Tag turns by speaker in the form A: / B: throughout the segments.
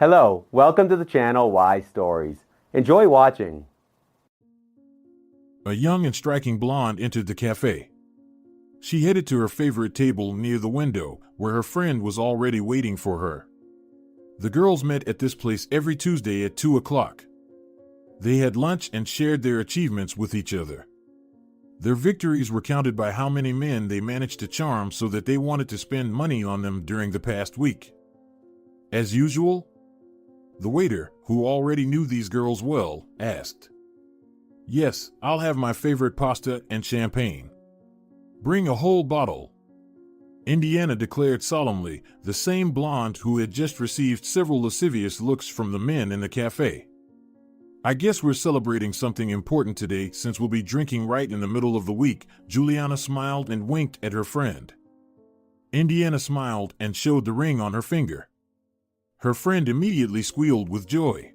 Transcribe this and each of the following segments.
A: Hello, welcome to the channel Why Stories. Enjoy watching.
B: A young and striking blonde entered the cafe. She headed to her favorite table near the window, where her friend was already waiting for her. The girls met at this place every Tuesday at 2 o'clock. They had lunch and shared their achievements with each other. Their victories were counted by how many men they managed to charm so that they wanted to spend money on them during the past week. As usual, the waiter, who already knew these girls well, asked, "Yes, I'll have my favorite pasta and champagne. Bring a whole bottle." Indiana declared solemnly, the same blonde who had just received several lascivious looks from the men in the cafe. "I guess we're celebrating something important today since we'll be drinking right in the middle of the week." Juliana smiled and winked at her friend. Indiana smiled and showed the ring on her finger. Her friend immediately squealed with joy.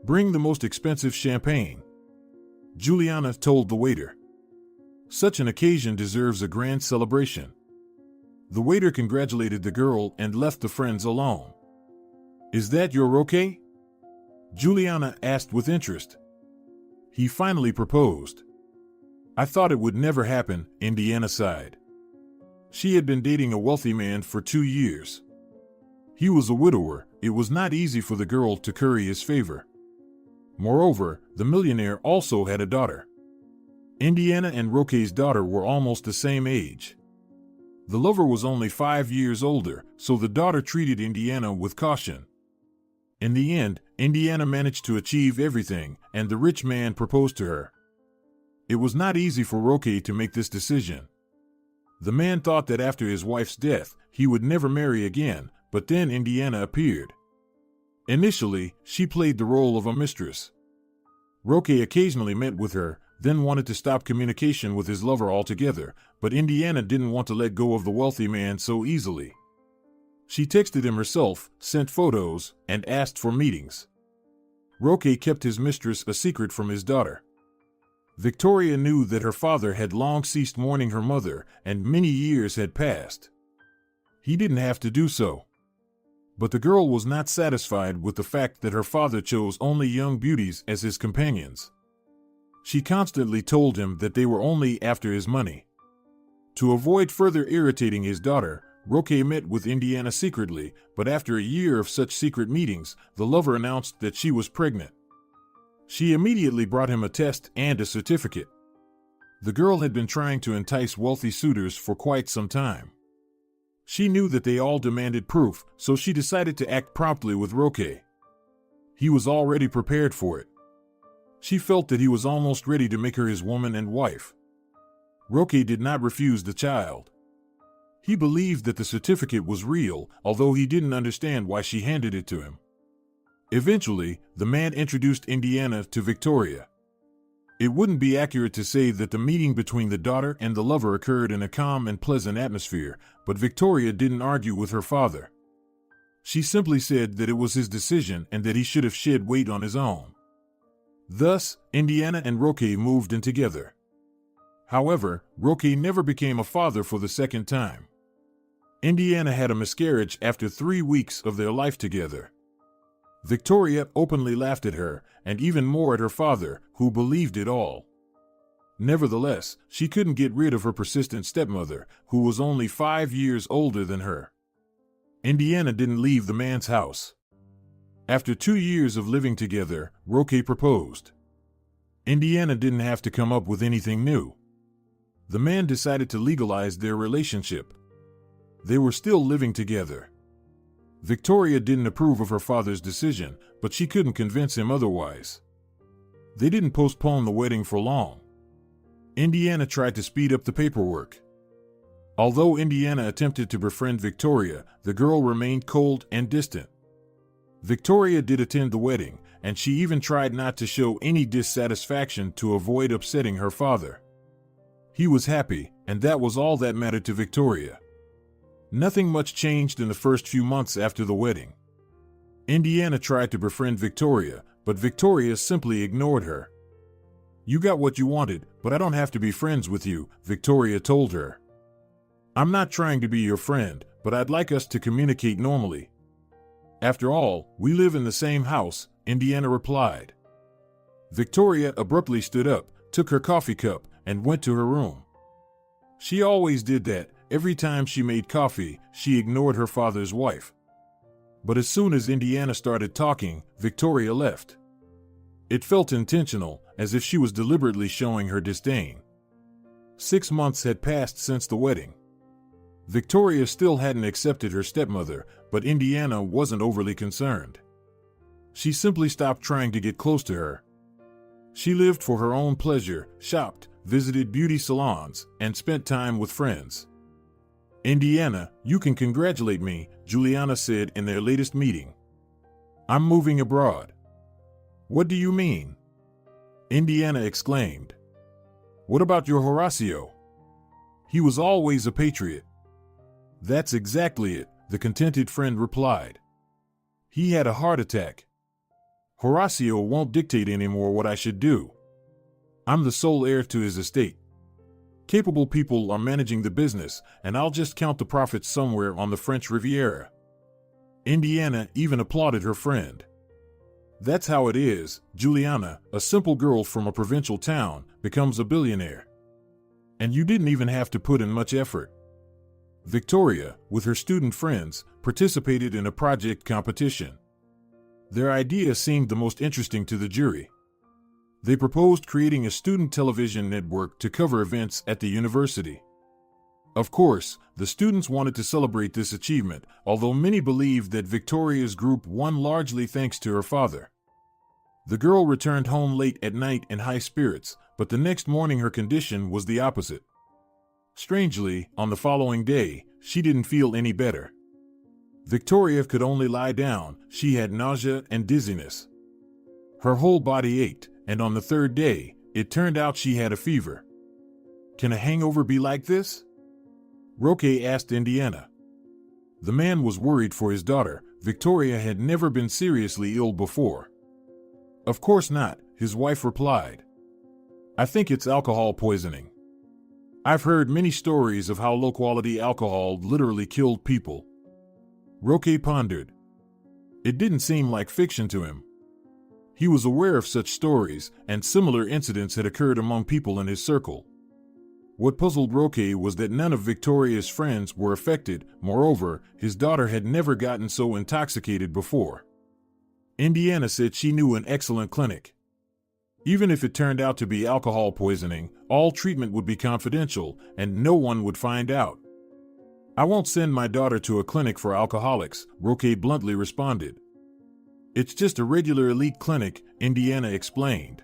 B: "Bring the most expensive champagne," Juliana told the waiter. Such an occasion deserves a grand celebration. The waiter congratulated the girl and left the friends alone. "Is that your Roque?" Juliana asked with interest. "He finally proposed." "I thought it would never happen," Indiana sighed. She had been dating a wealthy man for 2 years. He was a widower. It was not easy for the girl to curry his favor. Moreover, the millionaire also had a daughter. Indiana and Roque's daughter were almost the same age. The lover was only 5 years older, so the daughter treated Indiana with caution. In the end, Indiana managed to achieve everything, and the rich man proposed to her. It was not easy for Roque to make this decision. The man thought that after his wife's death, he would never marry again, but then Indiana appeared. Initially, she played the role of a mistress. Roque occasionally met with her, then wanted to stop communication with his lover altogether, but Indiana didn't want to let go of the wealthy man so easily. She texted him herself, sent photos, and asked for meetings. Roque kept his mistress a secret from his daughter. Victoria knew that her father had long ceased mourning her mother, and many years had passed. He didn't have to do so. But the girl was not satisfied with the fact that her father chose only young beauties as his companions. She constantly told him that they were only after his money. To avoid further irritating his daughter, Roque met with Indiana secretly, but after a year of such secret meetings, the lover announced that she was pregnant. She immediately brought him a test and a certificate. The girl had been trying to entice wealthy suitors for quite some time. She knew that they all demanded proof, so she decided to act promptly with Roque. He was already prepared for it. She felt that he was almost ready to make her his woman and wife. Roque did not refuse the child. He believed that the certificate was real, although he didn't understand why she handed it to him. Eventually, the man introduced Indiana to Victoria. It wouldn't be accurate to say that the meeting between the daughter and the lover occurred in a calm and pleasant atmosphere, but Victoria didn't argue with her father. She simply said that it was his decision and that he should have shed weight on his own. Thus, Indiana and Roque moved in together. However, Roque never became a father for the second time. Indiana had a miscarriage after 3 weeks of their life together. Victoria openly laughed at her, and even more at her father, who believed it all. Nevertheless, she couldn't get rid of her persistent stepmother, who was only 5 years older than her. Indiana didn't leave the man's house. After 2 years of living together, Roque proposed. Indiana didn't have to come up with anything new. The man decided to legalize their relationship. They were still living together. Victoria didn't approve of her father's decision, but she couldn't convince him otherwise. They didn't postpone the wedding for long. Indiana tried to speed up the paperwork. Although Indiana attempted to befriend Victoria, the girl remained cold and distant. Victoria did attend the wedding, and she even tried not to show any dissatisfaction to avoid upsetting her father. He was happy, and that was all that mattered to Victoria. Nothing much changed in the first few months after the wedding. Indiana tried to befriend Victoria, but Victoria simply ignored her. "You got what you wanted, but I don't have to be friends with you," Victoria told her. "I'm not trying to be your friend, but I'd like us to communicate normally." After all, we live in the same house, Indiana replied. Victoria abruptly stood up, took her coffee cup, and went to her room. She always did that. Every time she made coffee, she ignored her father's wife. But as soon as Indiana started talking, Victoria left. It felt intentional, as if she was deliberately showing her disdain. 6 months had passed since the wedding. Victoria still hadn't accepted her stepmother, but Indiana wasn't overly concerned. She simply stopped trying to get close to her. She lived for her own pleasure, shopped, visited beauty salons, and spent time with friends. Indiana, you can congratulate me, Juliana said in their latest meeting. I'm moving abroad. What do you mean? Indiana exclaimed. What about your Horacio? He was always a patriot. That's exactly it, the contented friend replied. He had a heart attack. Horacio won't dictate anymore what I should do. I'm the sole heir to his estate. Capable people are managing the business, and I'll just count the profits somewhere on the French Riviera. Indiana even applauded her friend. That's how it is, Juliana, a simple girl from a provincial town, becomes a billionaire. And you didn't even have to put in much effort. Victoria, with her student friends, participated in a project competition. Their idea seemed the most interesting to the jury. They proposed creating a student television network to cover events at the university. Of course, the students wanted to celebrate this achievement, although many believed that Victoria's group won largely thanks to her father. The girl returned home late at night in high spirits, but the next morning her condition was the opposite. Strangely, on the following day, she didn't feel any better. Victoria could only lie down. She had nausea and dizziness. Her whole body ached, and on the third day, it turned out she had a fever. Can a hangover be like this? Roque asked Indiana. The man was worried for his daughter. Victoria had never been seriously ill before. Of course not, his wife replied. I think it's alcohol poisoning. I've heard many stories of how low-quality alcohol literally killed people. Roque pondered. It didn't seem like fiction to him. He was aware of such stories, and similar incidents had occurred among people in his circle. What puzzled Roque was that none of Victoria's friends were affected. Moreover, his daughter had never gotten so intoxicated before. Indiana said she knew an excellent clinic. Even if it turned out to be alcohol poisoning, all treatment would be confidential, and no one would find out. I won't send my daughter to a clinic for alcoholics, Roque bluntly responded. It's just a regular elite clinic, Indiana explained.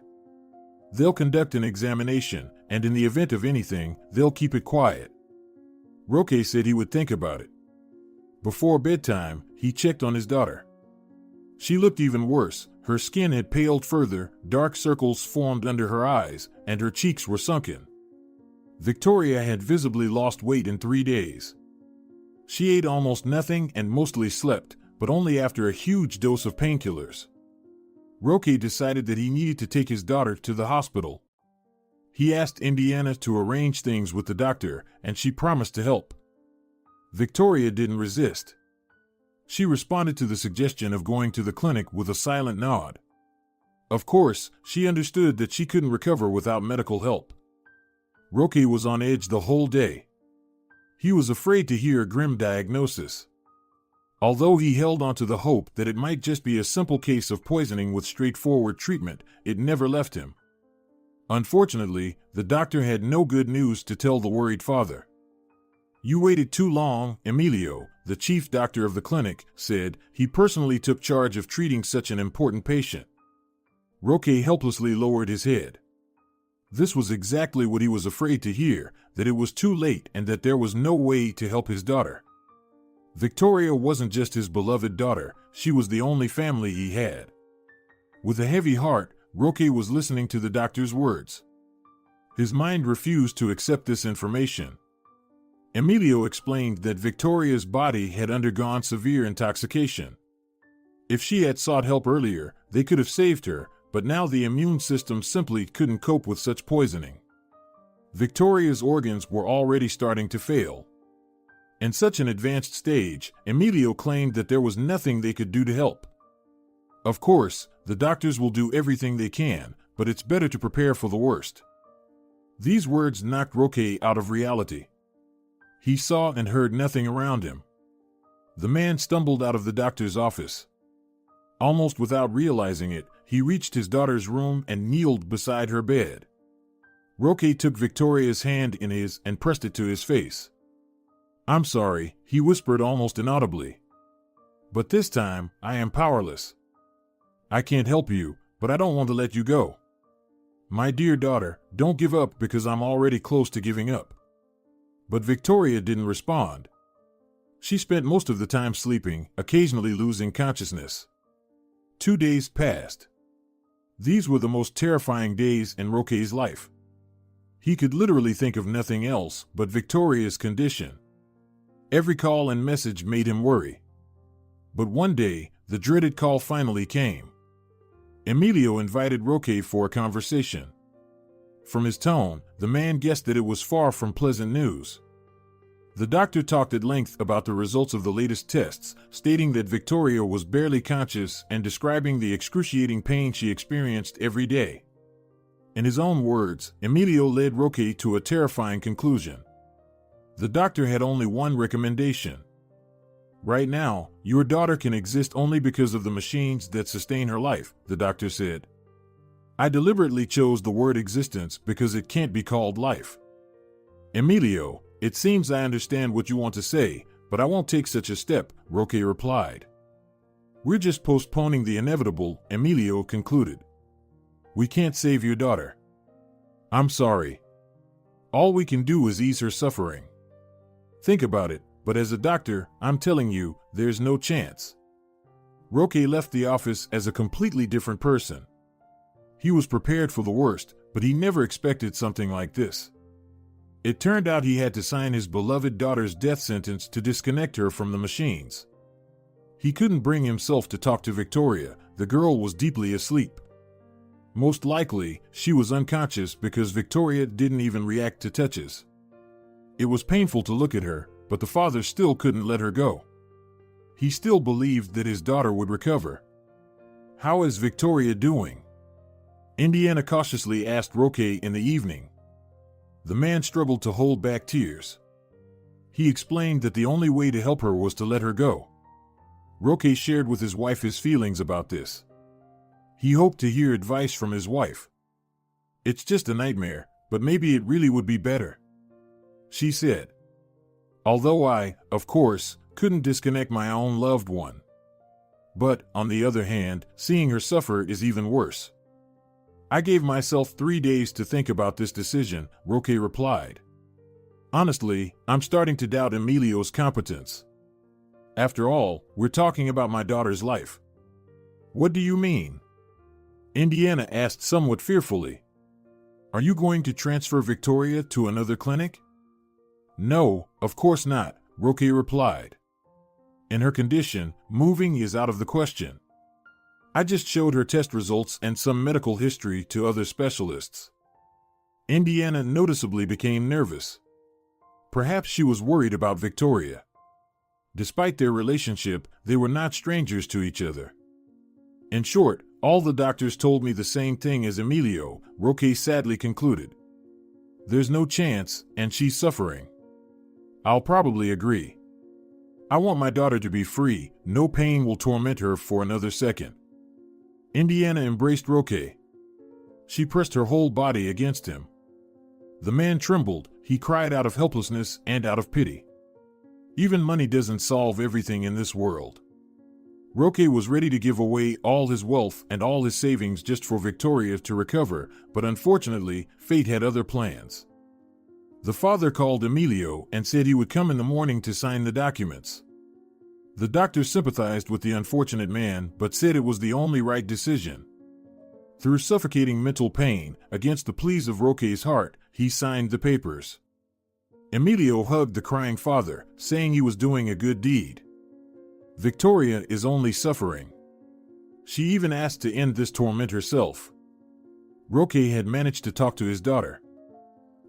B: They'll conduct an examination, and in the event of anything, they'll keep it quiet. Roque said he would think about it. Before bedtime, he checked on his daughter. She looked even worse. Her skin had paled further, dark circles formed under her eyes, and her cheeks were sunken. Victoria had visibly lost weight in 3 days. She ate almost nothing and mostly slept, but only after a huge dose of painkillers. Roque decided that he needed to take his daughter to the hospital. He asked Indiana to arrange things with the doctor, and she promised to help. Victoria didn't resist. She responded to the suggestion of going to the clinic with a silent nod. Of course, she understood that she couldn't recover without medical help. Roque was on edge the whole day. He was afraid to hear a grim diagnosis. Although he held on to the hope that it might just be a simple case of poisoning with straightforward treatment, it never left him. Unfortunately, the doctor had no good news to tell the worried father. You waited too long, Emilio, the chief doctor of the clinic, said. He personally took charge of treating such an important patient. Roque helplessly lowered his head. This was exactly what he was afraid to hear, that it was too late and that there was no way to help his daughter. Victoria wasn't just his beloved daughter, she was the only family he had. With a heavy heart, Roque was listening to the doctor's words. His mind refused to accept this information. Emilio explained that Victoria's body had undergone severe intoxication. If she had sought help earlier, they could have saved her, but now the immune system simply couldn't cope with such poisoning. Victoria's organs were already starting to fail. In such an advanced stage, Emilio claimed that there was nothing they could do to help. Of course, the doctors will do everything they can, but it's better to prepare for the worst. These words knocked Roque out of reality. He saw and heard nothing around him. The man stumbled out of the doctor's office. Almost without realizing it, he reached his daughter's room and kneeled beside her bed. Roque took Victoria's hand in his and pressed it to his face. "I'm sorry," he whispered almost inaudibly. "But this time, I am powerless. I can't help you, but I don't want to let you go. My dear daughter, don't give up because I'm already close to giving up." But Victoria didn't respond. She spent most of the time sleeping, occasionally losing consciousness. 2 days passed. These were the most terrifying days in Roque's life. He could literally think of nothing else but Victoria's condition. Every call and message made him worry. But one day, the dreaded call finally came. Emilio invited Roque for a conversation. From his tone, the man guessed that it was far from pleasant news. The doctor talked at length about the results of the latest tests, stating that Victoria was barely conscious and describing the excruciating pain she experienced every day. In his own words, Emilio led Roque to a terrifying conclusion. The doctor had only one recommendation. "Right now, your daughter can exist only because of the machines that sustain her life," the doctor said. "I deliberately chose the word existence because it can't be called life." "Emilio, it seems I understand what you want to say, but I won't take such a step," Roque replied. "We're just postponing the inevitable," Emilio concluded. "We can't save your daughter. I'm sorry. All we can do is ease her suffering. Think about it, but as a doctor, I'm telling you, there's no chance." Roque left the office as a completely different person. He was prepared for the worst, but he never expected something like this. It turned out he had to sign his beloved daughter's death sentence to disconnect her from the machines. He couldn't bring himself to talk to Victoria. The girl was deeply asleep. Most likely, she was unconscious because Victoria didn't even react to touches. It was painful to look at her, but the father still couldn't let her go. He still believed that his daughter would recover. "How is Victoria doing?" Indiana cautiously asked Roque in the evening. The man struggled to hold back tears. He explained that the only way to help her was to let her go. Roque shared with his wife his feelings about this. He hoped to hear advice from his wife. "It's just a nightmare, but maybe it really would be better," she said. "Although I, of course, couldn't disconnect my own loved one. But, on the other hand, seeing her suffer is even worse." "I gave myself 3 days to think about this decision," Roque replied. "Honestly, I'm starting to doubt Emilio's competence. After all, we're talking about my daughter's life." "What do you mean?" Indiana asked somewhat fearfully. "Are you going to transfer Victoria to another clinic?" "No, of course not," Roque replied. "In her condition, moving is out of the question. I just showed her test results and some medical history to other specialists." Indiana noticeably became nervous. Perhaps she was worried about Victoria. Despite their relationship, they were not strangers to each other. "In short, all the doctors told me the same thing as Emilio," Roque sadly concluded. "There's no chance, and she's suffering. I'll probably agree. I want my daughter to be free. No pain will torment her for another second." Indiana embraced Roque. She pressed her whole body against him. The man trembled. He cried out of helplessness and out of pity. Even money doesn't solve everything in this world. Roque was ready to give away all his wealth and all his savings just for Victoria to recover, but unfortunately, fate had other plans. The father called Emilio and said he would come in the morning to sign the documents. The doctor sympathized with the unfortunate man, but said it was the only right decision. Through suffocating mental pain, against the pleas of Roque's heart, he signed the papers. Emilio hugged the crying father, saying he was doing a good deed. Victoria is only suffering. She even asked to end this torment herself. Roque had managed to talk to his daughter.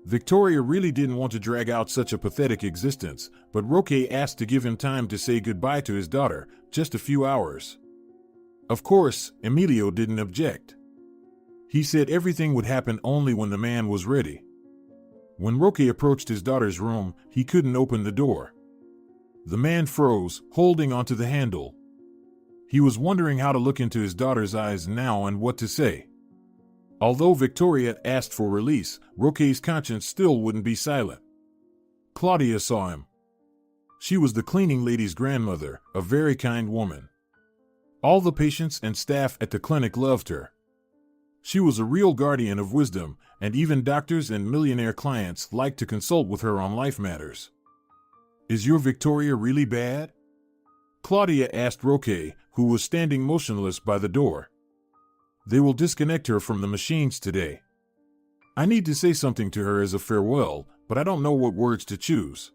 B: Victoria really didn't want to drag out such a pathetic existence, but Roque asked to give him time to say goodbye to his daughter, just a few hours. Of course, Emilio didn't object. He said everything would happen only when the man was ready. When Roque approached his daughter's room, he couldn't open the door. The man froze, holding onto the handle. He was wondering how to look into his daughter's eyes now and what to say. Although Victoria asked for release, Roque's conscience still wouldn't be silent. Claudia saw him. She was the cleaning lady's grandmother, a very kind woman. All the patients and staff at the clinic loved her. She was a real guardian of wisdom, and even doctors and millionaire clients liked to consult with her on life matters. "Is your Victoria really bad?" Claudia asked Roque, who was standing motionless by the door. "They will disconnect her from the machines today. I need to say something to her as a farewell, but I don't know what words to choose.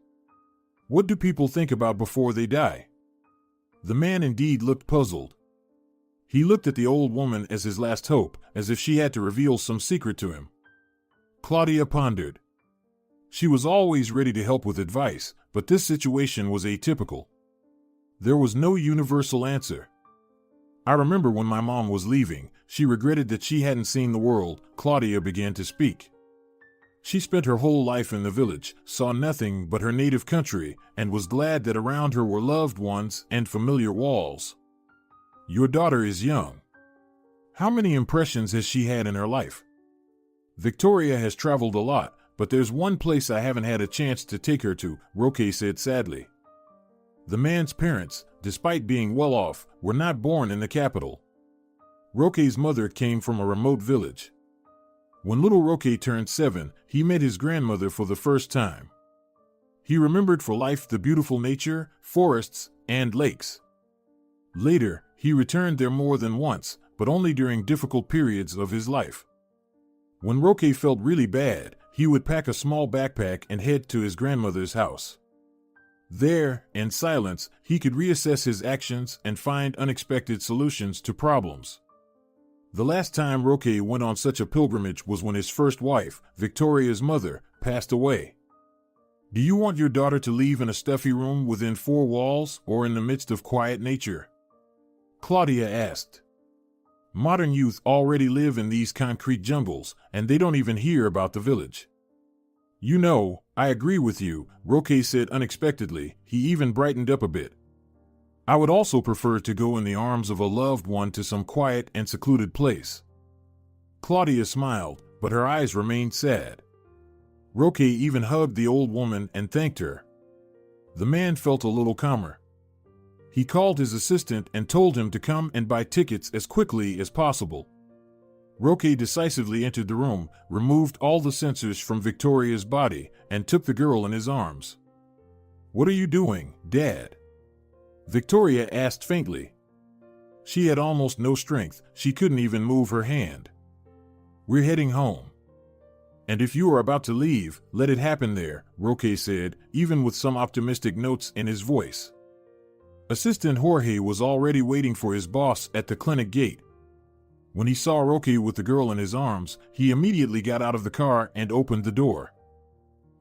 B: What do people think about before they die?" The man indeed looked puzzled. He looked at the old woman as his last hope, as if she had to reveal some secret to him. Claudia pondered. She was always ready to help with advice, but this situation was atypical. There was no universal answer. "I remember when my mom was leaving, she regretted that she hadn't seen the world," Claudia began to speak. "She spent her whole life in the village, saw nothing but her native country, and was glad that around her were loved ones and familiar walls. Your daughter is young. How many impressions has she had in her life?" "Victoria has traveled a lot, but there's one place I haven't had a chance to take her to," Roque said sadly. The man's parents, despite being well off, were not born in the capital. Roque's mother came from a remote village. When little Roque turned 7, he met his grandmother for the first time. He remembered for life the beautiful nature, forests, and lakes. Later, he returned there more than once, but only during difficult periods of his life. When Roque felt really bad, he would pack a small backpack and head to his grandmother's house. There, in silence, he could reassess his actions and find unexpected solutions to problems. The last time Roque went on such a pilgrimage was when his first wife, Victoria's mother, passed away. "Do you want your daughter to leave in a stuffy room within 4 walls or in the midst of quiet nature?" Claudia asked. "Modern youth already live in these concrete jungles, and they don't even hear about the village." "You know, I agree with you," Roque said unexpectedly. He even brightened up a bit. "I would also prefer to go in the arms of a loved one to some quiet and secluded place." Claudia smiled, but her eyes remained sad. Roque even hugged the old woman and thanked her. The man felt a little calmer. He called his assistant and told him to come and buy tickets as quickly as possible. Roque decisively entered the room, removed all the sensors from Victoria's body, and took the girl in his arms. "What are you doing, Dad?" Victoria asked faintly. She had almost no strength, she couldn't even move her hand. "We're heading home. And if you are about to leave, let it happen there," Roque said, even with some optimistic notes in his voice. Assistant Jorge was already waiting for his boss at the clinic gate. When he saw Roque with the girl in his arms, he immediately got out of the car and opened the door.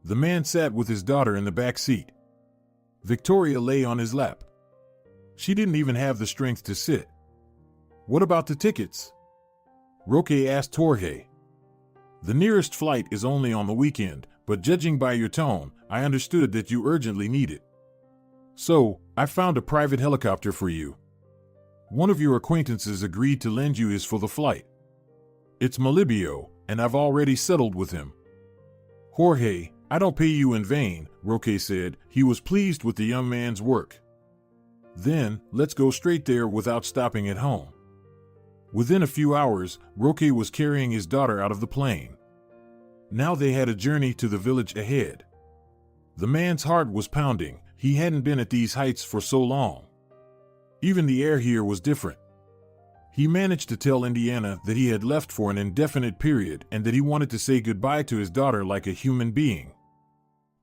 B: The man sat with his daughter in the back seat. Victoria lay on his lap. She didn't even have the strength to sit. "What about the tickets?" Roque asked Jorge. "The nearest flight is only on the weekend, but judging by your tone, I understood that you urgently need it. So, I found a private helicopter for you. One of your acquaintances agreed to lend you his for the flight. It's Malibio, and I've already settled with him." "Jorge, I don't pay you in vain," Roque said. He was pleased with the young man's work. "Then, let's go straight there without stopping at home." Within a few hours, Roque was carrying his daughter out of the plane. Now they had a journey to the village ahead. The man's heart was pounding. He hadn't been at these heights for so long. Even the air here was different. He managed to tell Indiana that he had left for an indefinite period and that he wanted to say goodbye to his daughter like a human being.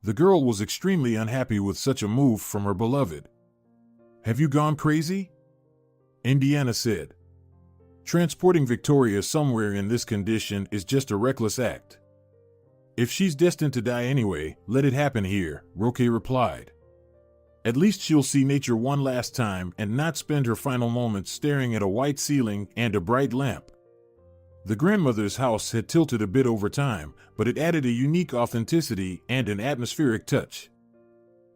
B: The girl was extremely unhappy with such a move from her beloved. "Have you gone crazy?" Indiana said. "Transporting Victoria somewhere in this condition is just a reckless act. If she's destined to die anyway, let it happen here, Roque replied. At least she'll see nature one last time and not spend her final moments staring at a white ceiling and a bright lamp. The grandmother's house had tilted a bit over time, but it added a unique authenticity and an atmospheric touch.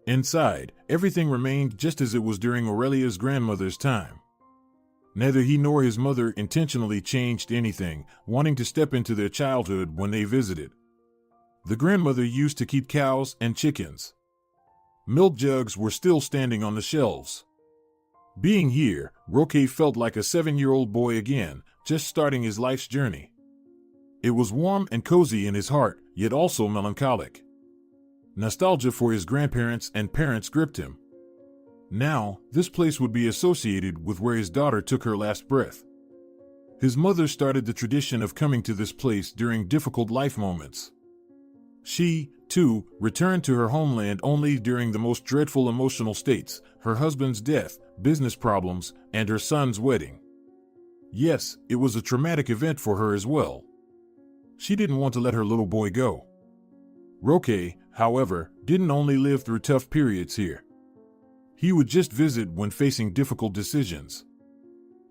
B: Inside, everything remained just as it was during Aurelia's grandmother's time. Neither he nor his mother intentionally changed anything, wanting to step into their childhood when they visited. The grandmother used to keep cows and chickens. Milk jugs were still standing on the shelves. Being here, Roque felt like a 7-year-old boy again, just starting his life's journey. It was warm and cozy in his heart, yet also melancholic. Nostalgia for his grandparents and parents gripped him. Now, this place would be associated with where his daughter took her last breath. His mother started the tradition of coming to this place during difficult life moments. She, too, returned to her homeland only during the most dreadful emotional states: her husband's death, business problems, and her son's wedding. Yes, it was a traumatic event for her as well. She didn't want to let her little boy go. Roque, however, didn't only live through tough periods here. He would just visit when facing difficult decisions.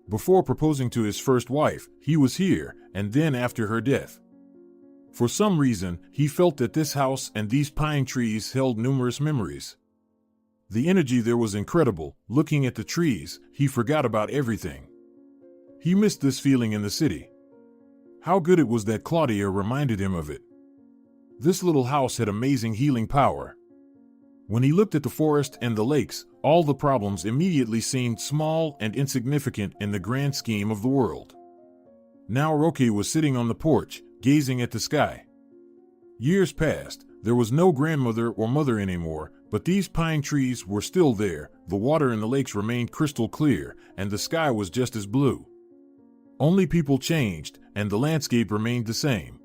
B: Before proposing to his first wife, he was here, and then after her death. For some reason, he felt that this house and these pine trees held numerous memories. The energy there was incredible. Looking at the trees, he forgot about everything. He missed this feeling in the city. How good it was that Claudia reminded him of it. This little house had amazing healing power. When he looked at the forest and the lakes, all the problems immediately seemed small and insignificant in the grand scheme of the world. Now Roque was sitting on the porch, gazing at the sky. Years passed, there was no grandmother or mother anymore, but these pine trees were still there, the water in the lakes remained crystal clear, and the sky was just as blue. Only people changed, and the landscape remained the same.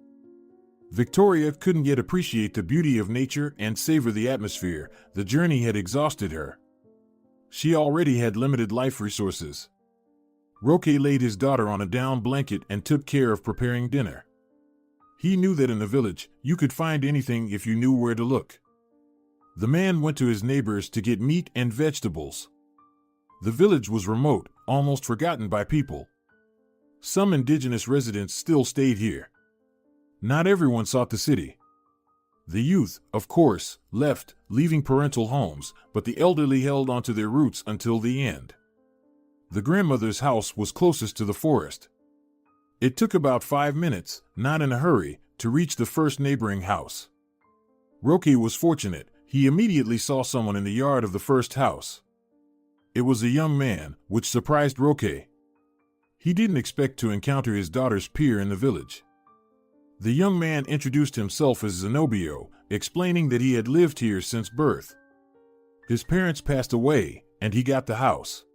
B: Victoria couldn't yet appreciate the beauty of nature and savor the atmosphere. The journey had exhausted her. She already had limited life resources. Roque laid his daughter on a down blanket and took care of preparing dinner. He knew that in the village, you could find anything if you knew where to look. The man went to his neighbors to get meat and vegetables. The village was remote, almost forgotten by people. Some indigenous residents still stayed here. Not everyone sought the city. The youth, of course, left, leaving parental homes, but the elderly held onto their roots until the end. The grandmother's house was closest to the forest. It took about 5 minutes, not in a hurry, to reach the first neighboring house. Roque was fortunate. He immediately saw someone in the yard of the first house. It was a young man, which surprised Roque. He didn't expect to encounter his daughter's peer in the village. The young man introduced himself as Zenobio, explaining that he had lived here since birth. His parents passed away, and he got the house.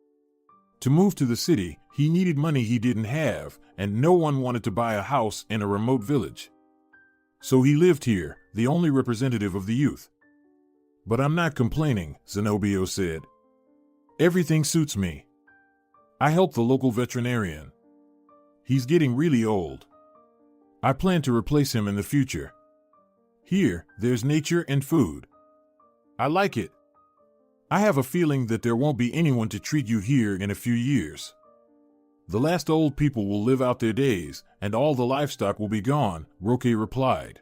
B: To move to the city, he needed money he didn't have, and no one wanted to buy a house in a remote village. So he lived here, the only representative of the youth. "But I'm not complaining," Zenobio said. "Everything suits me. I help the local veterinarian. He's getting really old. I plan to replace him in the future. Here, there's nature and food. I like it. I have a feeling that there won't be anyone to treat you here in a few years. The last old people will live out their days, and all the livestock will be gone," Roque replied.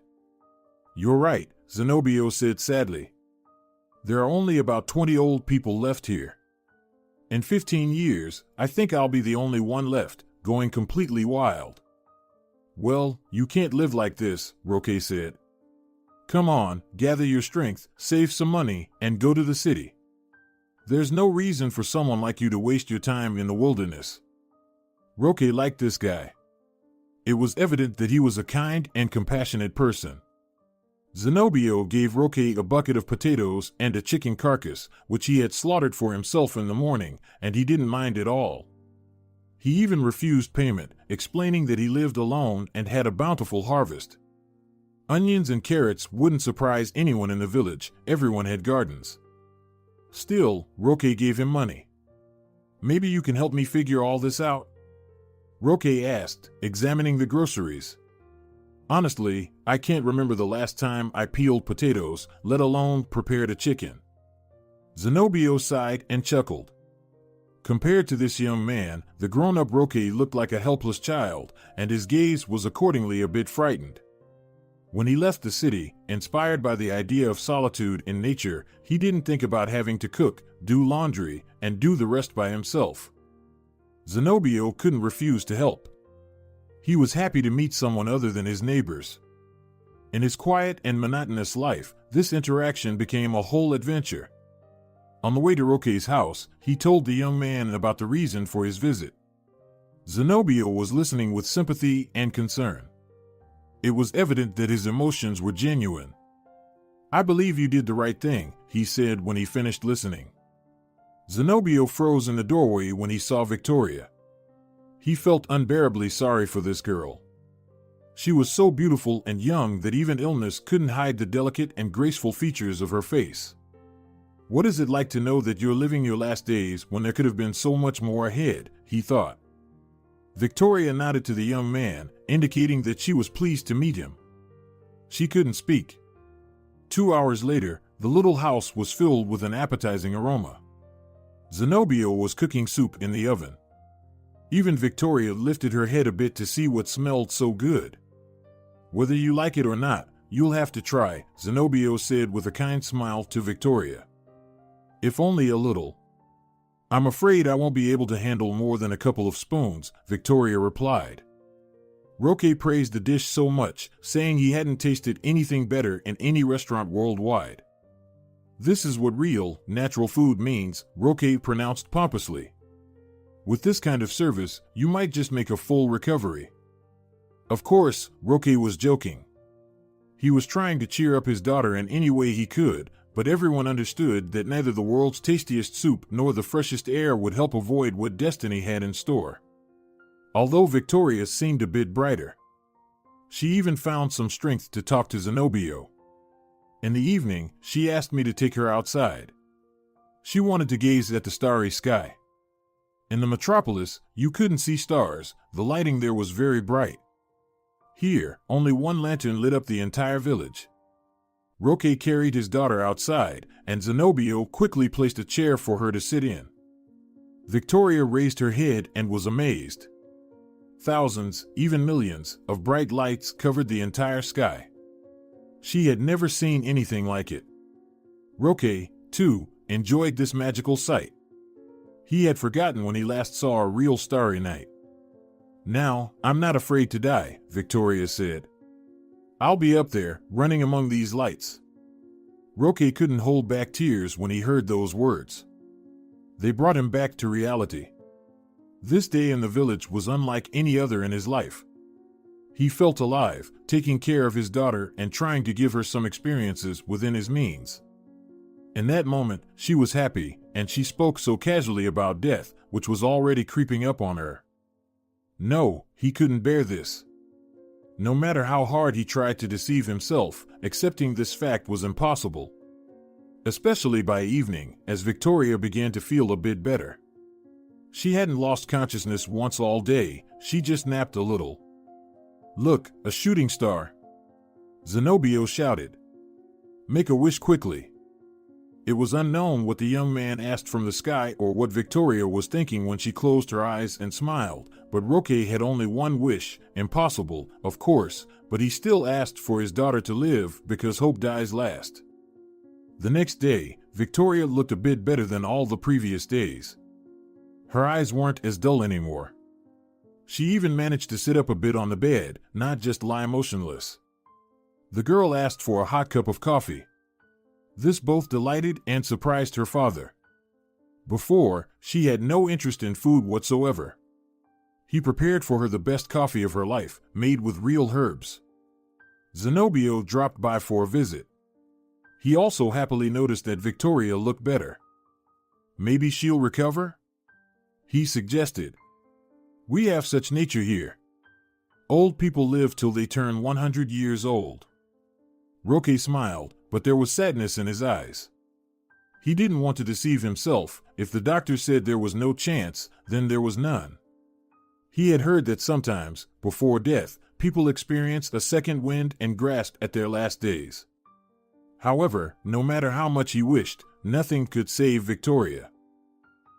B: "You're right," Zenobio said sadly. "There are only about 20 old people left here. In 15 years, I think I'll be the only one left, going completely wild." "Well, you can't live like this," Roque said. "Come on, gather your strength, save some money, and go to the city. There's no reason for someone like you to waste your time in the wilderness." Roque liked this guy. It was evident that he was a kind and compassionate person. Zenobio gave Roque a bucket of potatoes and a chicken carcass, which he had slaughtered for himself in the morning, and he didn't mind at all. He even refused payment, explaining that he lived alone and had a bountiful harvest. Onions and carrots wouldn't surprise anyone in the village. Everyone had gardens. Still, Roque gave him money. "Maybe you can help me figure all this out?" Roque asked, examining the groceries. Honestly, I can't remember the last time I peeled potatoes, let alone prepared a chicken. Zenobio sighed and chuckled. Compared to this young man, the grown-up Roque looked like a helpless child, and his gaze was accordingly a bit frightened. When he left the city, inspired by the idea of solitude in nature, he didn't think about having to cook, do laundry, and do the rest by himself. Zenobio couldn't refuse to help. He was happy to meet someone other than his neighbors. In his quiet and monotonous life, this interaction became a whole adventure. On the way to Roque's house, he told the young man about the reason for his visit. Zenobio was listening with sympathy and concern. It was evident that his emotions were genuine. "I believe you did the right thing," he said when he finished listening. Zenobio froze in the doorway when he saw Victoria. He felt unbearably sorry for this girl. She was so beautiful and young that even illness couldn't hide the delicate and graceful features of her face. "What is it like to know that you're living your last days when there could have been so much more ahead?" he thought. Victoria nodded to the young man, indicating that she was pleased to meet him. She couldn't speak. 2 hours later, the little house was filled with an appetizing aroma. Zenobio was cooking soup in the oven. Even Victoria lifted her head a bit to see what smelled so good. "Whether you like it or not, you'll have to try," Zenobio said with a kind smile to Victoria. "If only a little." "I'm afraid I won't be able to handle more than a couple of spoons," Victoria replied. Roque praised the dish so much, saying he hadn't tasted anything better in any restaurant worldwide. "This is what real, natural food means," Roque pronounced pompously. "With this kind of service, you might just make a full recovery." Of course, Roque was joking. He was trying to cheer up his daughter in any way he could, but everyone understood that neither the world's tastiest soup nor the freshest air would help avoid what destiny had in store. Although Victoria seemed a bit brighter, she even found some strength to talk to Zenobio. In the evening, she asked me to take her outside. She wanted to gaze at the starry sky. In the metropolis, you couldn't see stars, the lighting there was very bright. Here, only one lantern lit up the entire village. Roque carried his daughter outside, and Zenobio quickly placed a chair for her to sit in. Victoria raised her head and was amazed. Thousands, even millions, of bright lights covered the entire sky. She had never seen anything like it. Roque, too, enjoyed this magical sight. He had forgotten when he last saw a real starry night. "Now, I'm not afraid to die," Victoria said. "I'll be up there, running among these lights." Roque couldn't hold back tears when he heard those words. They brought him back to reality. This day in the village was unlike any other in his life. He felt alive, taking care of his daughter and trying to give her some experiences within his means. In that moment, she was happy, and she spoke so casually about death, which was already creeping up on her. No, he couldn't bear this. No matter how hard he tried to deceive himself, accepting this fact was impossible. Especially by evening, as Victoria began to feel a bit better. She hadn't lost consciousness once all day, she just napped a little. "Look, a shooting star!" Zenobio shouted. "Make a wish quickly." It was unknown what the young man asked from the sky or what Victoria was thinking when she closed her eyes and smiled, but Roque had only one wish, impossible, of course, but he still asked for his daughter to live because hope dies last. The next day, Victoria looked a bit better than all the previous days. Her eyes weren't as dull anymore. She even managed to sit up a bit on the bed, not just lie motionless. The girl asked for a hot cup of coffee. This both delighted and surprised her father. Before, she had no interest in food whatsoever. He prepared for her the best coffee of her life, made with real herbs. Zenobio dropped by for a visit. He also happily noticed that Victoria looked better. "Maybe she'll recover?" he suggested. "We have such nature here. Old people live till they turn 100 years old." Roque smiled, but there was sadness in his eyes. He didn't want to deceive himself. If the doctor said there was no chance, then there was none. He had heard that sometimes, before death, people experienced a second wind and grasped at their last days. However, no matter how much he wished, nothing could save Victoria.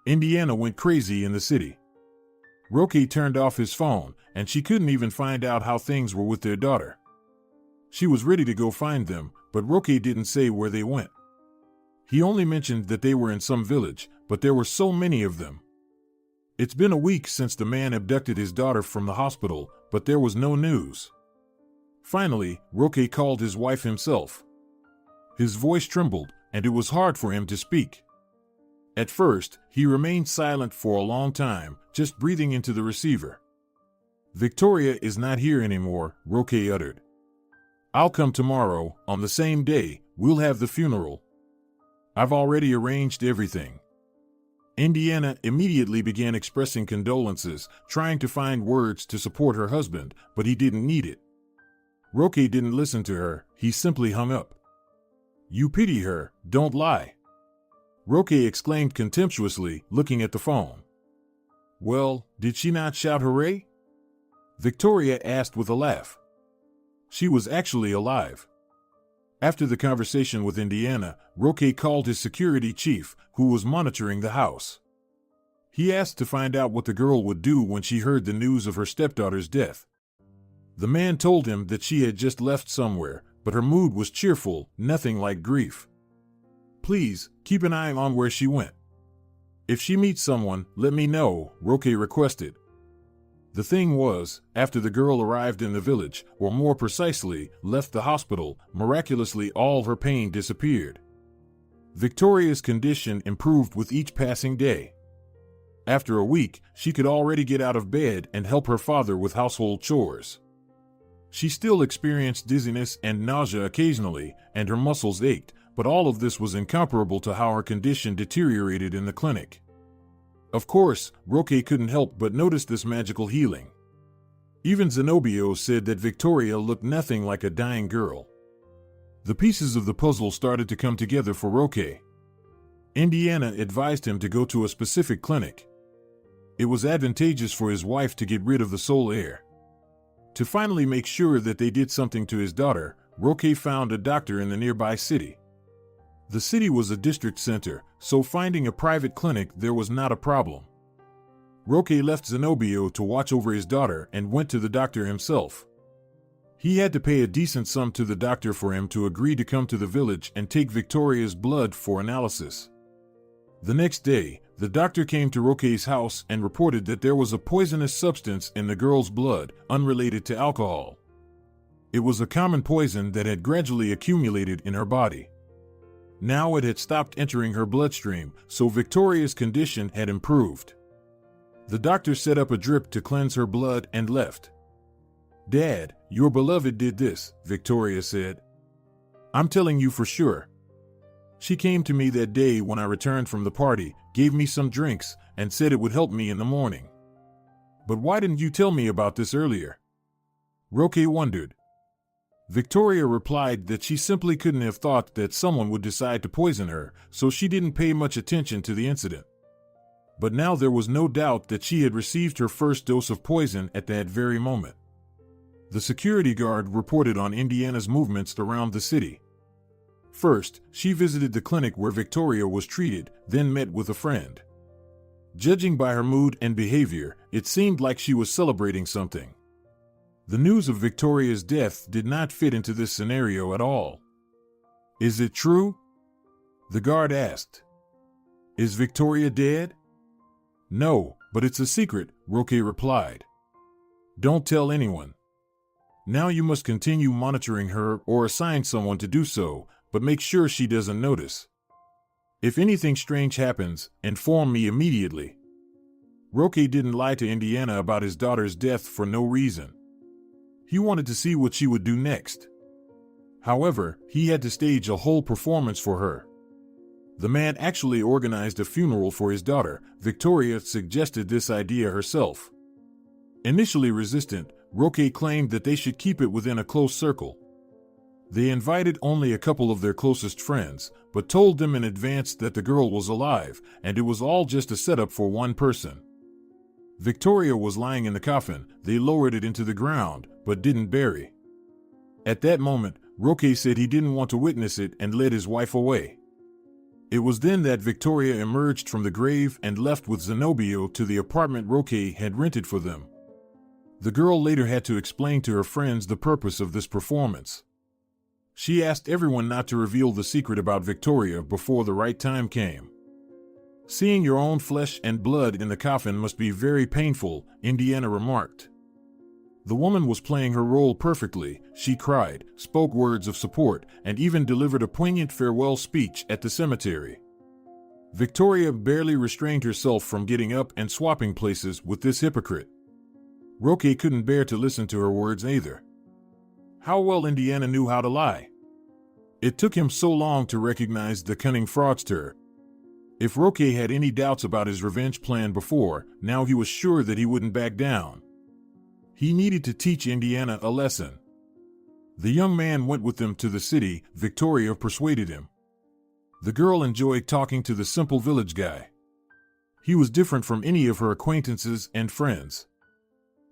B: Indiana went crazy in the city. Roque turned off his phone, and she couldn't even find out how things were with their daughter. She was ready to go find them, but Roque didn't say where they went. He only mentioned that they were in some village, but there were so many of them. It's been a week since the man abducted his daughter from the hospital, but there was no news. Finally, Roque called his wife himself. His voice trembled, and it was hard for him to speak. At first, he remained silent for a long time, just breathing into the receiver. "Victoria is not here anymore," Roque uttered. "I'll come tomorrow, on the same day. We'll have the funeral. I've already arranged everything." Indiana immediately began expressing condolences, trying to find words to support her husband, but he didn't need it. Roque didn't listen to her, he simply hung up. "You pity her, don't lie," Roque exclaimed contemptuously, looking at the phone. "Well, did she not shout hooray?" Victoria asked with a laugh. She was actually alive. After the conversation with Indiana, Roque called his security chief, who was monitoring the house. He asked to find out what the girl would do when she heard the news of her stepdaughter's death. The man told him that she had just left somewhere, but her mood was cheerful, nothing like grief. "Please, keep an eye on where she went. If she meets someone, let me know," Roque requested. The thing was, after the girl arrived in the village, or more precisely, left the hospital, miraculously all her pain disappeared. Victoria's condition improved with each passing day. After a week, she could already get out of bed and help her father with household chores. She still experienced dizziness and nausea occasionally, and her muscles ached, but all of this was incomparable to how her condition deteriorated in the clinic. Of course, Roque couldn't help but notice this magical healing. Even Zenobio said that Victoria looked nothing like a dying girl. The pieces of the puzzle started to come together for Roque. Indiana advised him to go to a specific clinic. It was advantageous for his wife to get rid of the sole heir. To finally make sure that they did something to his daughter, Roque found a doctor in the nearby city. The city was a district center, so finding a private clinic there was not a problem. Roque left Zenobio to watch over his daughter and went to the doctor himself. He had to pay a decent sum to the doctor for him to agree to come to the village and take Victoria's blood for analysis. The next day, the doctor came to Roque's house and reported that there was a poisonous substance in the girl's blood, unrelated to alcohol. It was a common poison that had gradually accumulated in her body. Now it had stopped entering her bloodstream, so Victoria's condition had improved. The doctor set up a drip to cleanse her blood and left. "Dad, your beloved did this," Victoria said. "I'm telling you for sure. She came to me that day when I returned from the party, gave me some drinks, and said it would help me in the morning. But why didn't you tell me about this earlier?" Roque wondered. Victoria replied that she simply couldn't have thought that someone would decide to poison her, so she didn't pay much attention to the incident. But now there was no doubt that she had received her first dose of poison at that very moment. The security guard reported on Indiana's movements around the city. First, she visited the clinic where Victoria was treated, then met with a friend. Judging by her mood and behavior, it seemed like she was celebrating something. The news of Victoria's death did not fit into this scenario at all. "Is it true?" the guard asked. "Is Victoria dead?" "No, but it's a secret," Roque replied. "Don't tell anyone. Now you must continue monitoring her or assign someone to do so, but make sure she doesn't notice. If anything strange happens, inform me immediately." Roque didn't lie to Indiana about his daughter's death for no reason. He wanted to see what she would do next. However, he had to stage a whole performance for her. The man actually organized a funeral for his daughter. Victoria suggested this idea herself. Initially resistant, Roque claimed that they should keep it within a close circle. They invited only a couple of their closest friends, but told them in advance that the girl was alive, and it was all just a setup for one person. Victoria was lying in the coffin. They lowered it into the ground, but didn't bury. At that moment, Roque said he didn't want to witness it and led his wife away. It was then that Victoria emerged from the grave and left with Zenobio to the apartment Roque had rented for them. The girl later had to explain to her friends the purpose of this performance. She asked everyone not to reveal the secret about Victoria before the right time came. Seeing your own flesh and blood in the coffin must be very painful, Indiana remarked. The woman was playing her role perfectly. She cried, spoke words of support, and even delivered a poignant farewell speech at the cemetery. Victoria barely restrained herself from getting up and swapping places with this hypocrite. Roque couldn't bear to listen to her words either. How well Indiana knew how to lie. It took him so long to recognize the cunning fraudster. If Roque had any doubts about his revenge plan before, now he was sure that he wouldn't back down. He needed to teach Indiana a lesson. The young man went with them to the city. Victoria persuaded him. The girl enjoyed talking to the simple village guy. He was different from any of her acquaintances and friends.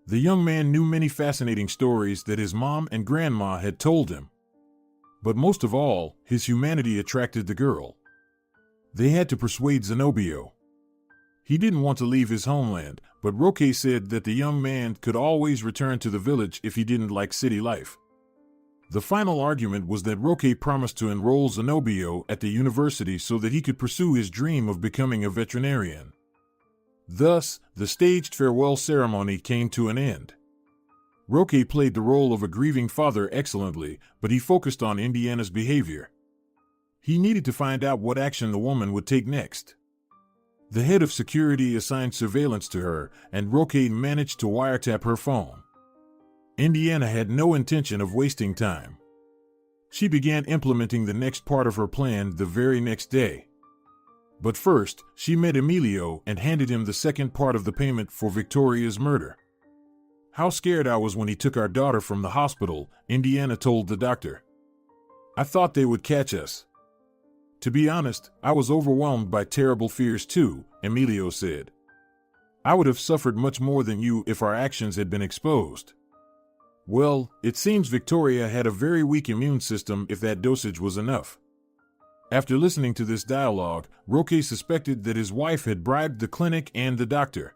B: The young man knew many fascinating stories that his mom and grandma had told him. But most of all, his humanity attracted the girl. They had to persuade Zenobio. He didn't want to leave his homeland, but Roque said that the young man could always return to the village if he didn't like city life. The final argument was that Roque promised to enroll Zenobio at the university so that he could pursue his dream of becoming a veterinarian. Thus, the staged farewell ceremony came to an end. Roque played the role of a grieving father excellently, but he focused on Indiana's behavior. He needed to find out what action the woman would take next. The head of security assigned surveillance to her, and Roque managed to wiretap her phone. Indiana had no intention of wasting time. She began implementing the next part of her plan the very next day. But first, she met Emilio and handed him the second part of the payment for Victoria's murder. How scared I was when he took our daughter from the hospital, Indiana told the doctor. I thought they would catch us. To be honest, I was overwhelmed by terrible fears too, Emilio said. I would have suffered much more than you if our actions had been exposed. Well, it seems Victoria had a very weak immune system if that dosage was enough. After listening to this dialogue, Roque suspected that his wife had bribed the clinic and the doctor.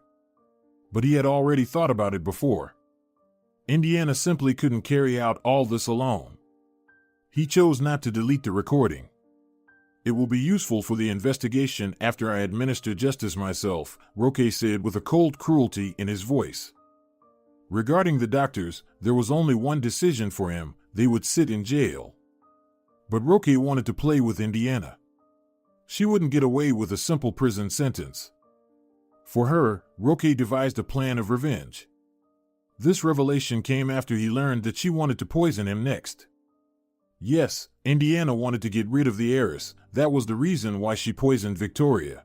B: But he had already thought about it before. Indiana simply couldn't carry out all this alone. He chose not to delete the recording. It will be useful for the investigation after I administer justice myself, Roque said with a cold cruelty in his voice. Regarding the doctors, there was only one decision for him: they would sit in jail. But Roque wanted to play with Indiana. She wouldn't get away with a simple prison sentence. For her, Roque devised a plan of revenge. This revelation came after he learned that she wanted to poison him next. Yes, Indiana wanted to get rid of the heiress. That was the reason why she poisoned Victoria.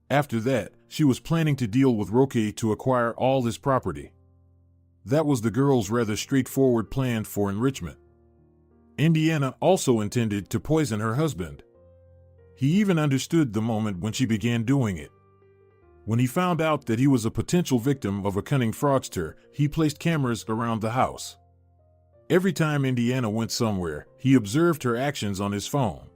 B: After that, she was planning to deal with Roque to acquire all his property. That was the girl's rather straightforward plan for enrichment. Indiana also intended to poison her husband. He even understood the moment when she began doing it. When he found out that he was a potential victim of a cunning fraudster, he placed cameras around the house. Every time Indiana went somewhere, he observed her actions on his phone.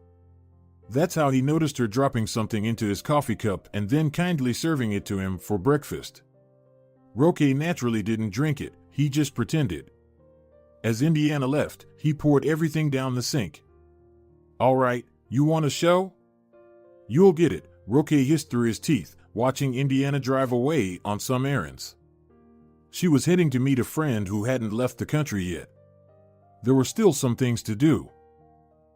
B: That's how he noticed her dropping something into his coffee cup and then kindly serving it to him for breakfast. Roque naturally didn't drink it, he just pretended. As Indiana left, he poured everything down the sink. All right, you want a show? You'll get it, Roque hissed through his teeth, watching Indiana drive away on some errands. She was heading to meet a friend who hadn't left the country yet. There were still some things to do.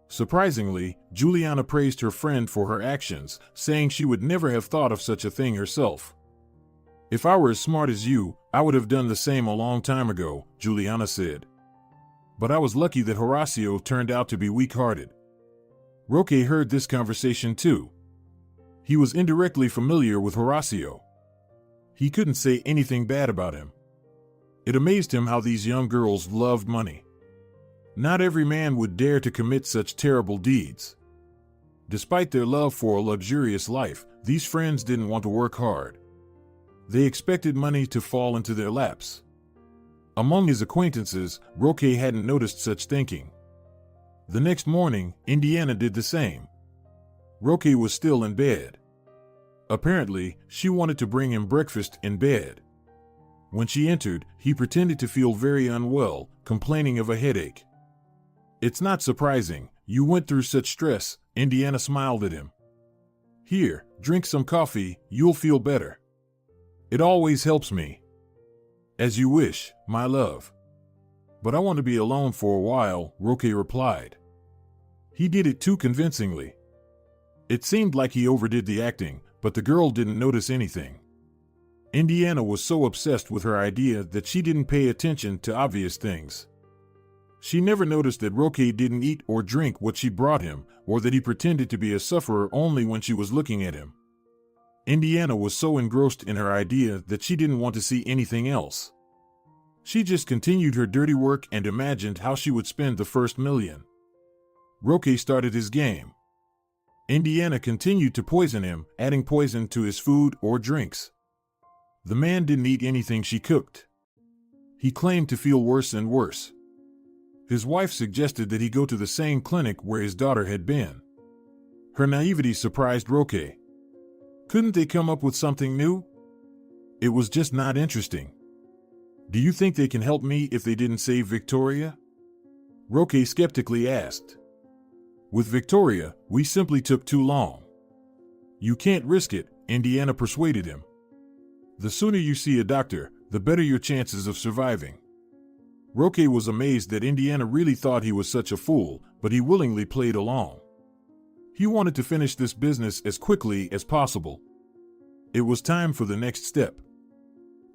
B: Surprisingly, Juliana praised her friend for her actions, saying she would never have thought of such a thing herself. If I were as smart as you, I would have done the same a long time ago, Juliana said. But I was lucky that Horacio turned out to be weak-hearted. Roque heard this conversation too. He was indirectly familiar with Horacio. He couldn't say anything bad about him. It amazed him how these young girls loved money. Not every man would dare to commit such terrible deeds. Despite their love for a luxurious life, these friends didn't want to work hard. They expected money to fall into their laps. Among his acquaintances, Roque hadn't noticed such thinking. The next morning, Indiana did the same. Roque was still in bed. Apparently, she wanted to bring him breakfast in bed. When she entered, he pretended to feel very unwell, complaining of a headache. "It's not surprising, you went through such stress," Indiana smiled at him. "Here, drink some coffee, you'll feel better. It always helps me." "As you wish, my love. But I want to be alone for a while," Roque replied. He did it too convincingly. It seemed like he overdid the acting, but the girl didn't notice anything. Indiana was so obsessed with her idea that she didn't pay attention to obvious things. She never noticed that Roque didn't eat or drink what she brought him, or that he pretended to be a sufferer only when she was looking at him. Indiana was so engrossed in her idea that she didn't want to see anything else. She just continued her dirty work and imagined how she would spend the first $1,000,000. Roque started his game. Indiana continued to poison him, adding poison to his food or drinks. The man didn't eat anything she cooked. He claimed to feel worse and worse. His wife suggested that he go to the same clinic where his daughter had been. Her naivety surprised Roque. Couldn't they come up with something new? It was just not interesting. "Do you think they can help me if they didn't save Victoria?" Roque skeptically asked. "With Victoria, we simply took too long." "You can't risk it," Indiana persuaded him. "The sooner you see a doctor, the better your chances of surviving." Roque was amazed that Indiana really thought he was such a fool, but he willingly played along. He wanted to finish this business as quickly as possible. It was time for the next step.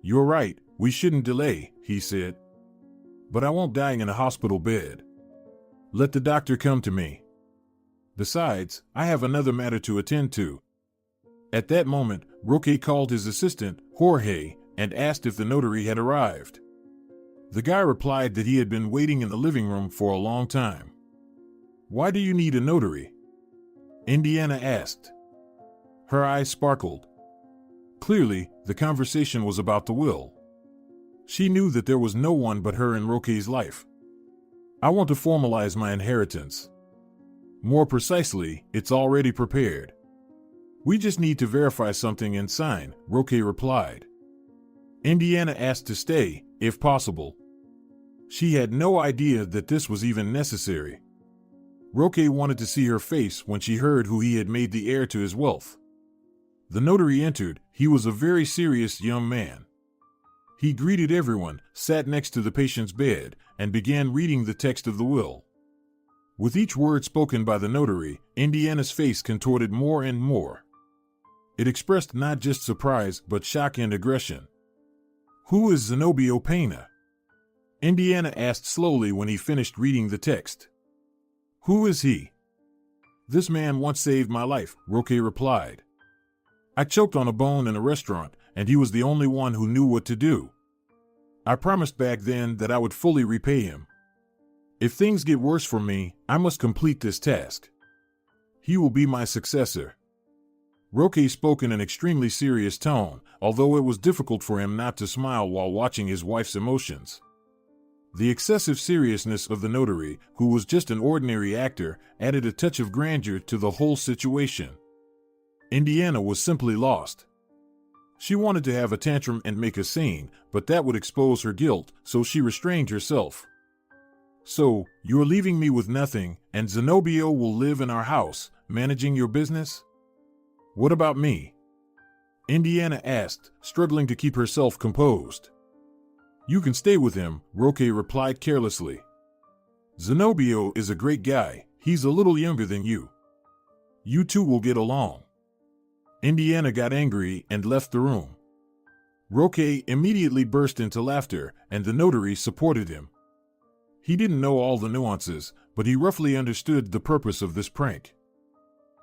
B: "You're right, we shouldn't delay," he said. "But I won't die in a hospital bed. Let the doctor come to me. Besides, I have another matter to attend to." At that moment, Roque called his assistant, Jorge, and asked if the notary had arrived. The guy replied that he had been waiting in the living room for a long time. "Why do you need a notary?" Indiana asked. Her eyes sparkled. Clearly, the conversation was about the will. She knew that there was no one but her in Roque's life. "I want to formalize my inheritance. More precisely, it's already prepared. We just need to verify something and sign," Roque replied. Indiana asked to stay, if possible. She had no idea that this was even necessary. Roque wanted to see her face when she heard who he had made the heir to his wealth. The notary entered. He was a very serious young man. He greeted everyone, sat next to the patient's bed, and began reading the text of the will. With each word spoken by the notary, Indiana's face contorted more and more. It expressed not just surprise but shock and aggression. "Who is Zenobio Pena?" Indiana asked slowly when he finished reading the text. "Who is he?" "This man once saved my life," Roque replied. "I choked on a bone in a restaurant, and he was the only one who knew what to do. I promised back then that I would fully repay him. If things get worse for me, I must complete this task. He will be my successor." Roque spoke in an extremely serious tone, although it was difficult for him not to smile while watching his wife's emotions. The excessive seriousness of the notary, who was just an ordinary actor, added a touch of grandeur to the whole situation. Indiana was simply lost. She wanted to have a tantrum and make a scene, but that would expose her guilt, so she restrained herself. "So, you're leaving me with nothing, and Zenobio will live in our house, managing your business? What about me?" Indiana asked, struggling to keep herself composed. "You can stay with him," Roque replied carelessly. "Zenobio is a great guy. He's a little younger than you. You two will get along." Indiana got angry and left the room. Roque immediately burst into laughter, and the notary supported him. He didn't know all the nuances, but he roughly understood the purpose of this prank.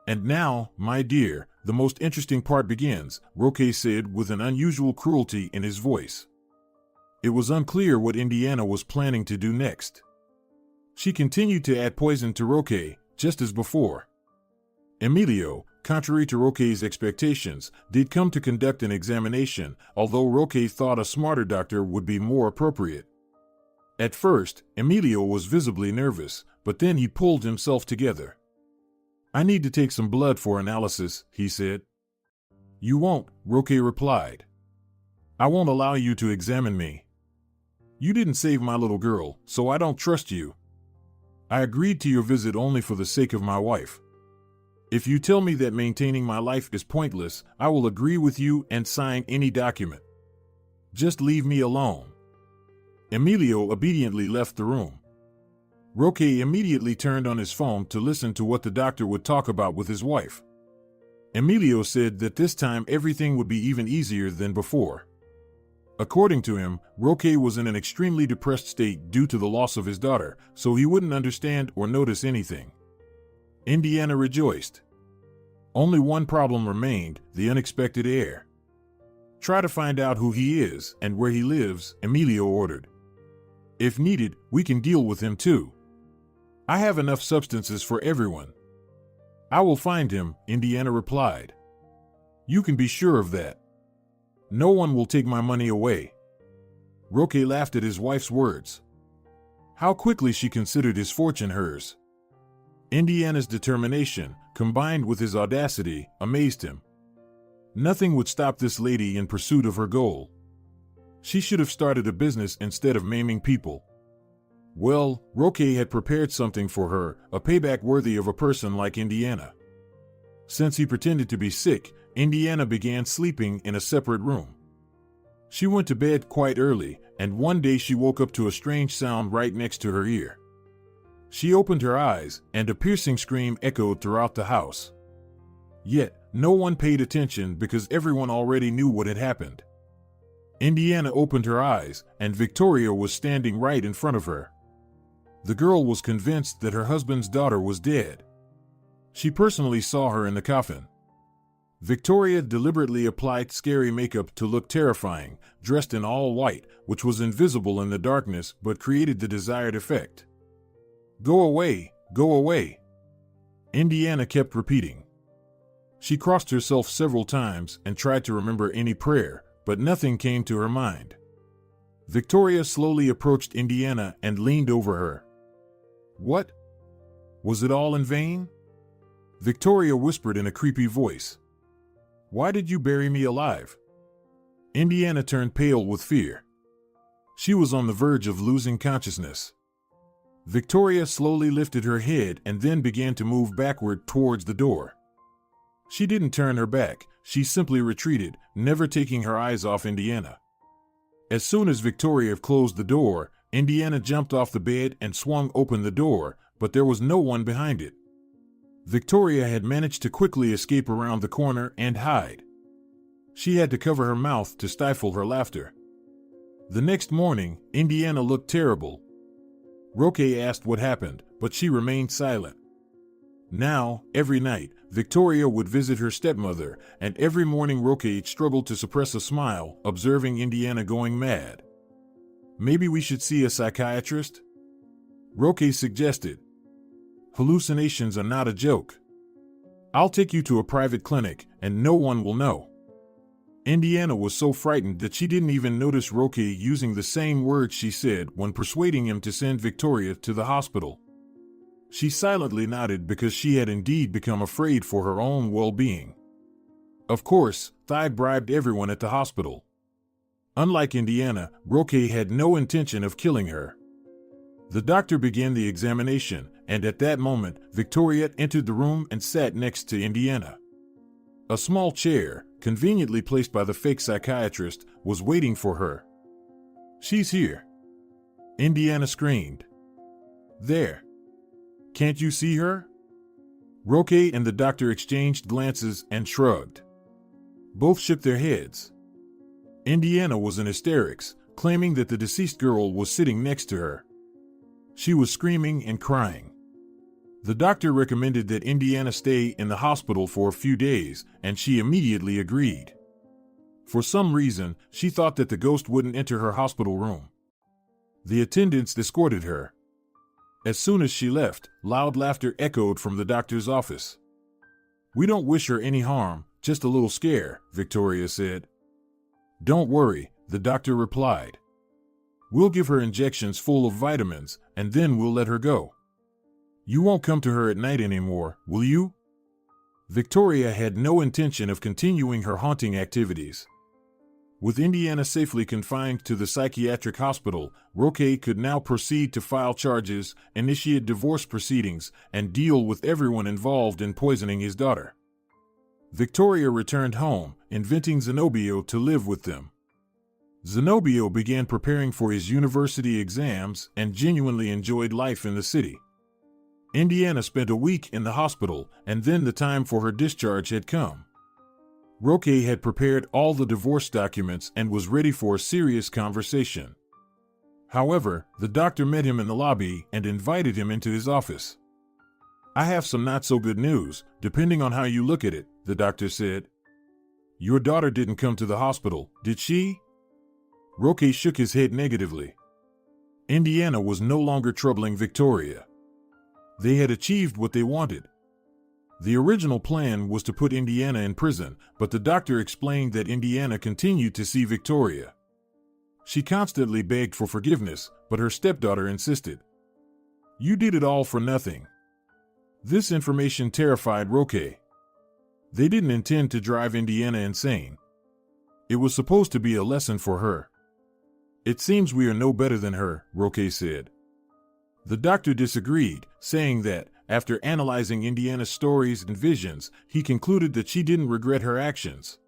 B: "And now, my dear, the most interesting part begins," Roque said with an unusual cruelty in his voice. It was unclear what Indiana was planning to do next. She continued to add poison to Roque, just as before. "Emilio, contrary to Roque's expectations, did come to conduct an examination, although Roque thought a smarter doctor would be more appropriate. At first, Emilio was visibly nervous, but then he pulled himself together. "I need to take some blood for analysis," he said. "You won't," Roque replied. "I won't allow you to examine me. You didn't save my little girl, so I don't trust you. I agreed to your visit only for the sake of my wife. If you tell me that maintaining my life is pointless, I will agree with you and sign any document. Just leave me alone." Emilio obediently left the room. Roque immediately turned on his phone to listen to what the doctor would talk about with his wife. Emilio said that this time everything would be even easier than before. According to him, Roque was in an extremely depressed state due to the loss of his daughter, so he wouldn't understand or notice anything. Indiana rejoiced. Only one problem remained: the unexpected heir. "Try to find out who he is and where he lives," Emilio ordered. "If needed, we can deal with him too. I have enough substances for everyone." "I will find him," Indiana replied. "You can be sure of that. No one will take my money away." Roque laughed at his wife's words. How quickly she considered his fortune hers. Indiana's determination, combined with his audacity, amazed him. Nothing would stop this lady in pursuit of her goal. She should have started a business instead of maiming people. Well, Roque had prepared something for her, a payback worthy of a person like Indiana. Since he pretended to be sick, Indiana began sleeping in a separate room. She went to bed quite early, and one day she woke up to a strange sound right next to her ear. She opened her eyes, and a piercing scream echoed throughout the house. Yet, no one paid attention because everyone already knew what had happened. Indiana opened her eyes, and Victoria was standing right in front of her. The girl was convinced that her husband's daughter was dead. She personally saw her in the coffin. Victoria deliberately applied scary makeup to look terrifying, dressed in all white, which was invisible in the darkness but created the desired effect. "Go away, go away," Indiana kept repeating. She crossed herself several times and tried to remember any prayer, but nothing came to her mind. Victoria slowly approached Indiana and leaned over her. "What? Was it all in vain?" Victoria whispered in a creepy voice. "Why did you bury me alive?" Indiana turned pale with fear. She was on the verge of losing consciousness. Victoria slowly lifted her head and then began to move backward towards the door. She didn't turn her back, she simply retreated, never taking her eyes off Indiana. As soon as Victoria closed the door, Indiana jumped off the bed and swung open the door, but there was no one behind it. Victoria had managed to quickly escape around the corner and hide. She had to cover her mouth to stifle her laughter. The next morning, Indiana looked terrible. Roque asked what happened, but she remained silent. Now, every night, Victoria would visit her stepmother, and every morning Roque struggled to suppress a smile, observing Indiana going mad. "Maybe we should see a psychiatrist?" Roque suggested. "Hallucinations are not a joke. I'll take you to a private clinic, and no one will know." Indiana was so frightened that she didn't even notice Roque using the same words she said when persuading him to send Victoria to the hospital. She silently nodded because she had indeed become afraid for her own well-being. Of course, Thai bribed everyone at the hospital. Unlike Indiana, Roque had no intention of killing her. The doctor began the examination, and at that moment, Victoria entered the room and sat next to Indiana. A small chair, conveniently placed by the fake psychiatrist, was waiting for her. "She's here," Indiana screamed. "There. Can't you see her?" Roque and the doctor exchanged glances and shrugged. Both shook their heads. Indiana was in hysterics, claiming that the deceased girl was sitting next to her. She was screaming and crying. The doctor recommended that Indiana stay in the hospital for a few days, and she immediately agreed. For some reason, she thought that the ghost wouldn't enter her hospital room. The attendants escorted her. As soon as she left, loud laughter echoed from the doctor's office. We don't wish her any harm, just a little scare, Victoria said. Don't worry, the doctor replied. We'll give her injections full of vitamins, and then we'll let her go. You won't come to her at night anymore, will you? Victoria had no intention of continuing her haunting activities. With Indiana safely confined to the psychiatric hospital, Roque could now proceed to file charges, initiate divorce proceedings, and deal with everyone involved in poisoning his daughter. Victoria returned home, inviting Zenobio to live with them. Zenobio began preparing for his university exams and genuinely enjoyed life in the city. Indiana spent a week in the hospital, and then the time for her discharge had come. Roque had prepared all the divorce documents and was ready for a serious conversation. However, the doctor met him in the lobby and invited him into his office. I have some not-so-good news, depending on how you look at it, the doctor said. Your daughter didn't come to the hospital, did she? Roque shook his head negatively. Indiana was no longer troubling Victoria. They had achieved what they wanted. The original plan was to put Indiana in prison, but the doctor explained that Indiana continued to see Victoria. She constantly begged for forgiveness, but her stepdaughter insisted. You did it all for nothing. This information terrified Roque. They didn't intend to drive Indiana insane. It was supposed to be a lesson for her. It seems we are no better than her, Roque said. The doctor disagreed, saying that, after analyzing Indiana's stories and visions, he concluded that she didn't regret her actions.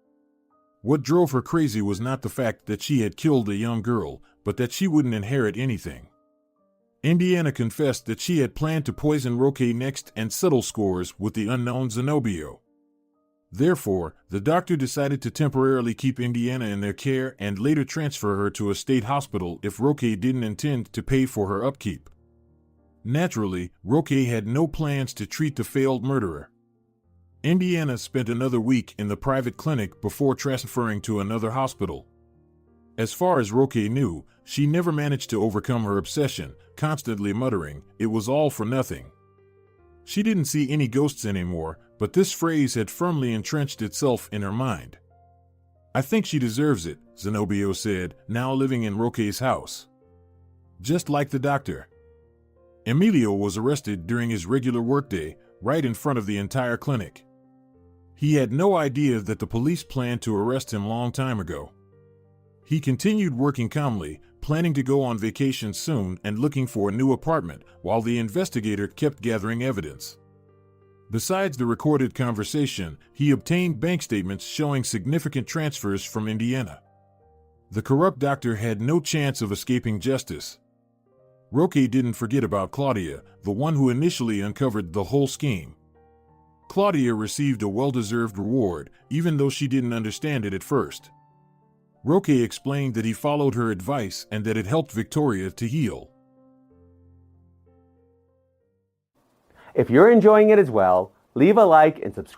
B: What drove her crazy was not the fact that she had killed a young girl, but that she wouldn't inherit anything. Indiana confessed that she had planned to poison Roque next and settle scores with the unknown Zenobio. Therefore, the doctor decided to temporarily keep Indiana in their care and later transfer her to a state hospital if Roque didn't intend to pay for her upkeep. Naturally, Roque had no plans to treat the failed murderer. Indiana spent another week in the private clinic before transferring to another hospital. As far as Roque knew, she never managed to overcome her obsession, constantly muttering, "It was all for nothing." She didn't see any ghosts anymore, but this phrase had firmly entrenched itself in her mind. I think she deserves it, Zenobio said, now living in Roque's house. Just like the doctor. Emilio was arrested during his regular workday, right in front of the entire clinic. He had no idea that the police planned to arrest him long time ago. He continued working calmly, planning to go on vacation soon and looking for a new apartment, while the investigator kept gathering evidence. Besides the recorded conversation, he obtained bank statements showing significant transfers from Indiana. The corrupt doctor had no chance of escaping justice. Roque didn't forget about Claudia, the one who initially uncovered the whole scheme. Claudia received a well-deserved reward, even though she didn't understand it at first. Roque explained that he followed her advice and that it helped Victoria to heal.
A: If you're enjoying it as well, leave a like and subscribe.